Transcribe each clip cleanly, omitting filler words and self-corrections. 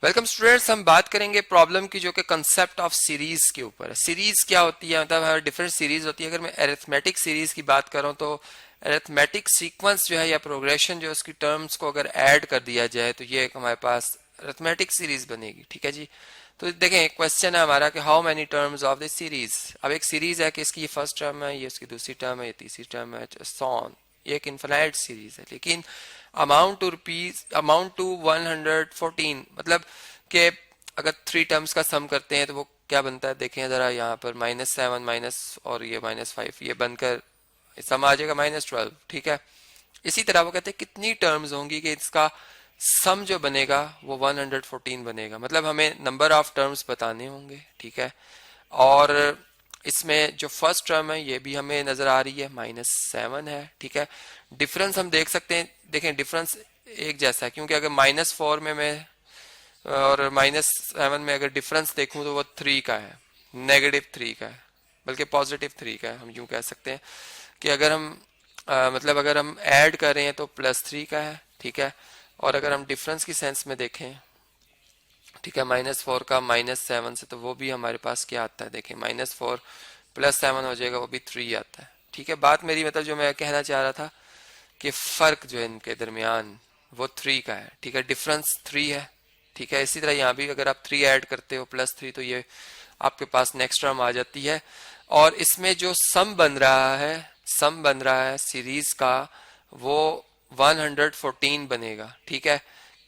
Welcome students, हम बात करेंगे प्रॉब्लम की जो कि कंसेप्ट ऑफ सीरीज के ऊपर है। सीरीज क्या होती है, मतलब हर डिफरेंट सीरीज होती है। अगर मैं अरिथमेटिक सीरीज की बात करूं तो अरिथमेटिक सीक्वेंस जो है या प्रोग्रेशन जो उसकी टर्म्स को अगर ऐड कर दिया जाए तो ये एक हमारे पास अरिथमेटिक सीरीज बनेगी। ठीक है जी। तो देखें, क्वेश्चन है हमारा कि how many terms of this series. अब एक सीरीज है कि इसकी ये फर्स्ट टर्म है, ये उसकी दूसरी टर्म है, ये तीसरी टर्म है, सो ऑन। ये एक इनफिनाइट सीरीज है, लेकिन अमाउंट टू 114, मतलब कि अगर 3 टर्म्स का सम करते हैं तो वो क्या बनता है, देखें जरा यहाँ पर -7 माइनस और ये -5, ये बनकर सम आ जाएगा -12। ठीक है। इसी तरह वो कहते हैं कितनी टर्म्स होंगी कि इसका सम जो बनेगा वो 114 बनेगा, मतलब हमें नंबर ऑफ टर्म्स बताने होंगे। ठीक है। और इसमें जो फर्स्ट टर्म है ये भी हमें नजर आ रही है -7 है। ठीक है। डिफरेंस हम देख सकते हैं, देखें डिफरेंस एक जैसा है, क्योंकि अगर -4 में मैं और -7 में अगर डिफरेंस देखूं तो वो 3 का है, -3 का है, बल्कि +3 का है। हम यूं कह सकते हैं कि अगर हम मतलब अगर हम ऐड कर रहे हैं तो +3 का है। ठीक है। और अगर हम डिफरेंस की सेंस में देखें, ठीक है, -4 का -7 से, तो वो भी हमारे पास क्या आता है, देखें -4 +7 हो जाएगा, वो भी 3 आता है। ठीक है। बात मेरी मतलब जो मैं कहना चाह रहा था कि फर्क जो है इनके दरमियान वो 3 का है। ठीक है। डिफरेंस 3 है। ठीक है। इसी तरह यहाँ भी अगर आप 3 ऐड करते हो +3 तो ये आपके पास नेक्स्ट टर्म आ जाती है। और इसमें जो सम बन रहा है सीरीज का, वो 114 बनेगा। ठीक है।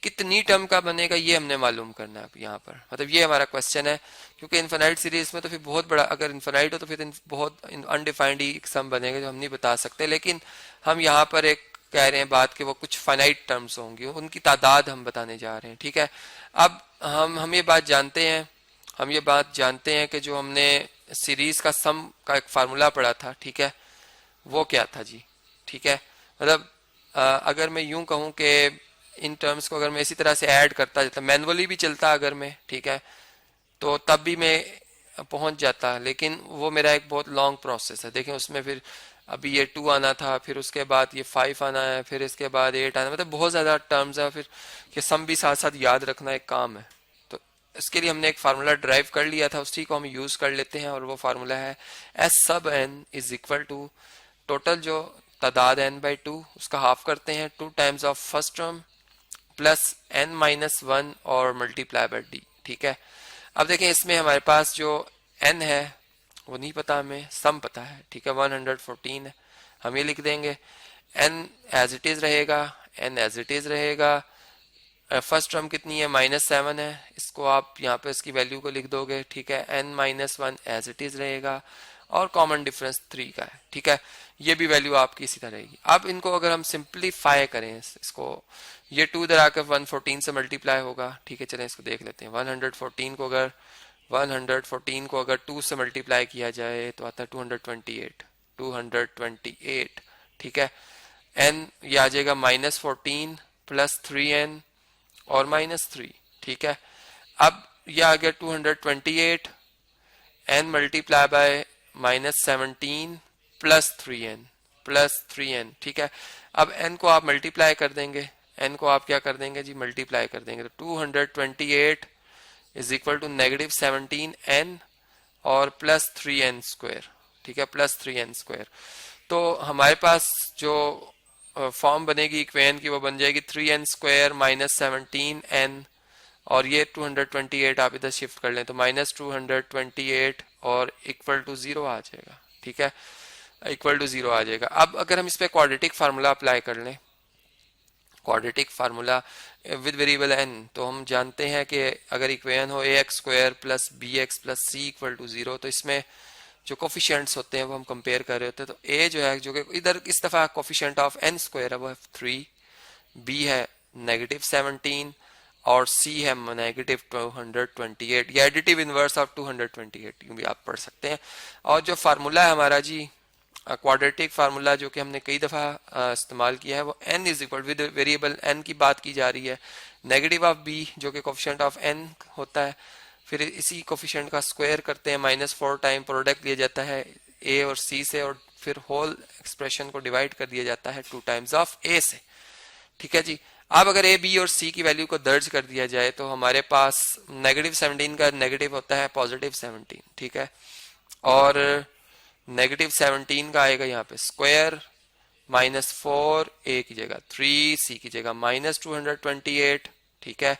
कितनी टर्म का बनेगा ये हमने मालूम करना है यहाँ पर, मतलब ये हमारा क्वेश्चन है। क्योंकि इनफिनाइट सीरीज में तो फिर बहुत बड़ा, अगर इनफिनाइट हो तो फिर बहुत अनडिफाइंड ही सम बनेगा जो हम नहीं बता सकते। लेकिन हम यहाँ पर एक कह रहे हैं बात कि वो कुछ फाइनाइट टर्म्स होंगी, उनकी तादाद हम बताने जा रहे हैं। ठीक है। अब हम ये बात जानते हैं कि जो हमने सीरीज का सम का एक फार्मूला पढ़ा था, ठीक है, वो क्या था जी। ठीक है। मतलब अगर मैं यूं कहूं कि इन टर्म्स को अगर मैं इसी तरह से ऐड करता जाता, मैनुअली भी चलता अगर मैं, ठीक है, तो तब भी मैं पहुंच जाता, लेकिन वो मेरा एक बहुत लॉन्ग प्रोसेस है। देखें उसमें फिर अभी ये 2 आना था, फिर उसके बाद ये 5 आना है, फिर इसके बाद 8 आना, मतलब बहुत ज़्यादा टर्म्स है। फिर ये सम भी साथ साथ याद रखना एक काम है। तो इसके लिए हमने एक फार्मूला ड्राइव कर लिया था, उसी को हम यूज़ कर लेते हैं। और वो फार्मूला है S sub n is equal to total जो तादाद n/2 उसका हाफ करते हैं 2 times of first term plus n-1 और मल्टीप्लाई बाय d। ठीक है। अब देखें इसमें हमारे पास जो n है वो नहीं पता, हमें सम पता है। ठीक है। 114 है, हम ये लिख देंगे। n एज इट इज रहेगा, n एज इट इज रहेगा। फर्स्ट टर्म कितनी है, -7 है, इसको आप यहाँ पे इसकी वैल्यू को लिख दोगे। ठीक है। n-1 एज इट इज रहेगा और कॉमन डिफरेंस 3 का है। ठीक है। ये भी वैल्यू आपकी इसी तरह रहेगी। अब इनको अगर हम सिंप्लीफाई करें, इसको ये 2 इधर आकर 114 से मल्टीप्लाई होगा। ठीक है। चलें इसको देख लेते हैं। 114 को अगर 2 से मल्टीप्लाई किया जाए तो आता है 228। ठीक है। n ये आ जाएगा -14 प्लस 3n और -3। ठीक है। अब ये आ गया 228 n multiply by -17 plus 3n। ठीक है। अब n को आप मल्टीप्लाई कर देंगे, n को आप क्या कर देंगे जी, मल्टीप्लाई कर देंगे। तो 228 इज इक्वल टू -17n और +3n²। ठीक है। +3n²। तो हमारे पास जो फॉर्म बनेगी इक्वेशन की वो बन जाएगी 3n² -17n, और ये 228 आप इधर शिफ्ट कर लें तो -228 और इक्वल टू 0 आ जाएगा। ठीक है। इक्वल टू 0 आ जाएगा। अब अगर हम इस पे क्वाड्रेटिक फार्मूला अप्लाई कर लें, quadratic formula with variable n, तो हम जानते हैं कि अगर इक्वेशन हो ax² plus bx plus c equal to 0, तो इसमें जो कोफिशिएंट्स होते हैं वो हम कंपेयर कर रहे होते हैं। तो a जो है, जो कि इधर इस दफा कोफिशिएंट ऑफ n² है, वो है 3, b है -17 और c है -228। ये एडिटिव इनवर्स ऑफ 228 यूं भी आप पढ़ सकते हैं। और जो फार्मूला है हमारा जी, क्वाड्रेटिक फार्मूला, जो कि हमने कई दफ़ा इस्तेमाल किया है, वो n is equal with variable n की बात की जा रही है, नेगेटिव ऑफ b जो कि कोफिशिएंट ऑफ n होता है, फिर इसी कोफिशिएंट का स्क्वायर करते हैं, -4 टाइम प्रोडक्ट लिया जाता है a और c से, और फिर होल एक्सप्रेशन को डिवाइड कर दिया जाता है 2 टाइम्स ऑफ a से। ठीक है जी। अब अगर ए बी और सी की वैल्यू को दर्ज कर दिया जाए तो हमारे पास -17 का नेगेटिव होता है +17, ठीक है। और -17 का आएगा यहाँ पे स्क्वायर, -4 ए की जगह 3 सी की जगह -228, ठीक है।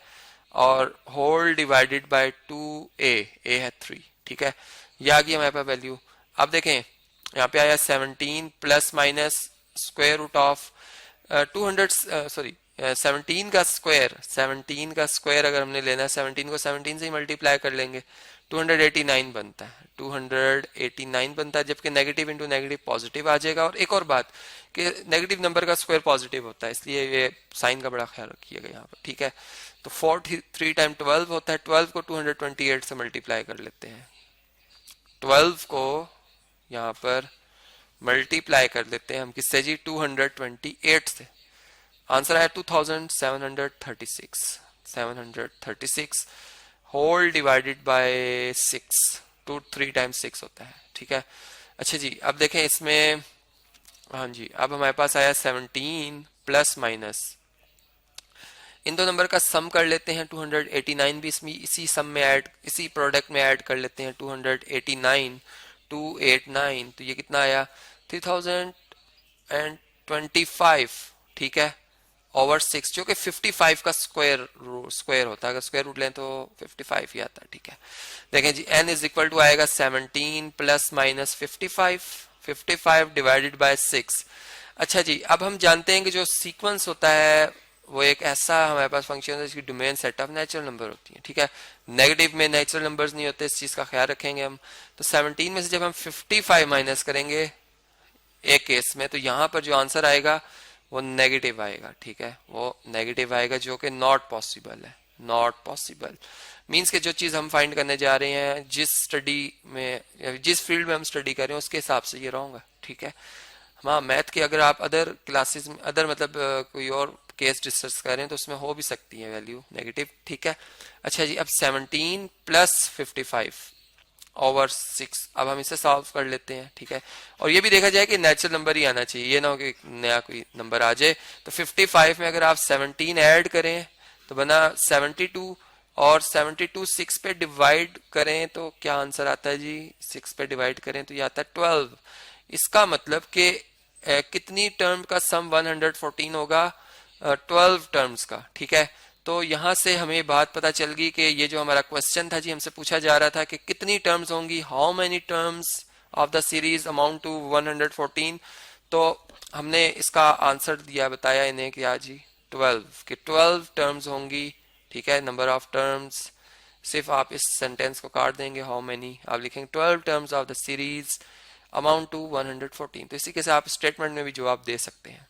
और होल डिवाइडेड बाय 2 ए है 3, ठीक है। ये आ गई हमारे पास वैल्यू। अब देखें यहाँ पे आया 17 plus minus square root of 200, sorry 17 का स्क्वायर अगर हमने लेना है 17 को 17 से ही मल्टीप्लाई कर लेंगे 289 बनता है, 289 बनता है, जबकि नेगेटिव इंटू नेगेटिव पॉजिटिव आ जाएगा। और एक और बात कि नेगेटिव नंबर का स्क्वायर पॉजिटिव होता है, इसलिए ये साइन का बड़ा ख्याल रखिएगा यहाँ पर, ठीक है। तो 43 टाइम 12 होता है, 12 को 228 से मल्टीप्लाई कर लेते हैं, 12 को यहाँ पर मल्टीप्लाई कर लेते हैं हम किससे जी, 228 से। आंसर है 2736 होल डिवाइडेड बाय 6, 3 टाइम्स 6 होता है, ठीक है। अच्छा जी, अब देखें इसमें, हाँ जी, अब हमारे पास आया 17 प्लस माइनस, इन दो नंबर का सम कर लेते हैं 289 भी इसमें इसी सम में ऐड, इसी प्रोडक्ट में ऐड कर लेते हैं 289, 289, तो ये कितना आया 3025, ठीक है, ओवर 6, जो कि 55 का स्क्वायर होता है, अगर स्क्वायर रूट लें तो 55 ही आता है, ठीक है। देखें जी n इज इक्वल टू आएगा 17 प्लस माइनस 55 डिवाइडेड बाय 6। अच्छा जी, अब हम जानते हैं कि जो सीक्वेंस होता है वो एक ऐसा हमारे पास फंक्शन है जिसकी domain set of natural number होती है, ठीक है। नेगेटिव में नेचुरल नंबर्स नहीं होते, इस चीज का ख्याल रखेंगे हम। तो 17 में से जब हम 55 माइनस करेंगे एक केस में, तो यहाँ पर जो आंसर आएगा वो नेगेटिव आएगा, ठीक है, वो नेगेटिव आएगा, जो कि नॉट पॉसिबल है। नॉट पॉसिबल मीन्स के जो चीज हम फाइंड करने जा रहे हैं, जिस स्टडी में, जिस फील्ड में हम स्टडी कर रहे हैं उसके हिसाब से ये रॉन्ग है, ठीक है। हाँ, मैथ के अगर आप अदर क्लासेस में, अदर मतलब कोई और केस डिस्कस कर रहे हैं तो उसमें हो भी सकती है वैल्यू नेगेटिव, ठीक है। अच्छा जी, अब 17 प्लस 55 ओवर 6, अब हम इसे सॉल्व कर लेते हैं, ठीक है। और ये भी देखा जाए कि नेचुरल नंबर ही आना चाहिए, ये ना हो कि नया कोई नंबर आ जाए। तो 55 में अगर आप 17 ऐड करें तो बना 72, और 72 6 पे डिवाइड करें तो क्या आंसर आता है जी, 6 पे डिवाइड करें तो ये आता है 12। इसका मतलब कि कितनी टर्म का सम 114 होगा, 12 टर्म्स का, ठीक है। तो यहां से हमें बात पता चल गई कि ये जो हमारा क्वेश्चन था जी, हमसे पूछा जा रहा था कि कितनी टर्म्स होंगी, how many terms of the series amount to 114। तो हमने इसका आंसर दिया, बताया इन्हें कि जी 12 कि 12 टर्म्स होंगी, ठीक है, नंबर ऑफ टर्म्स। सिर्फ आप इस सेंटेंस को काट देंगे, हाउ मेनी, आप लिखेंगे 12 terms of the series amount to 114। तो इसी के साथ आप स्टेटमेंट में भी जवाब दे सकते हैं।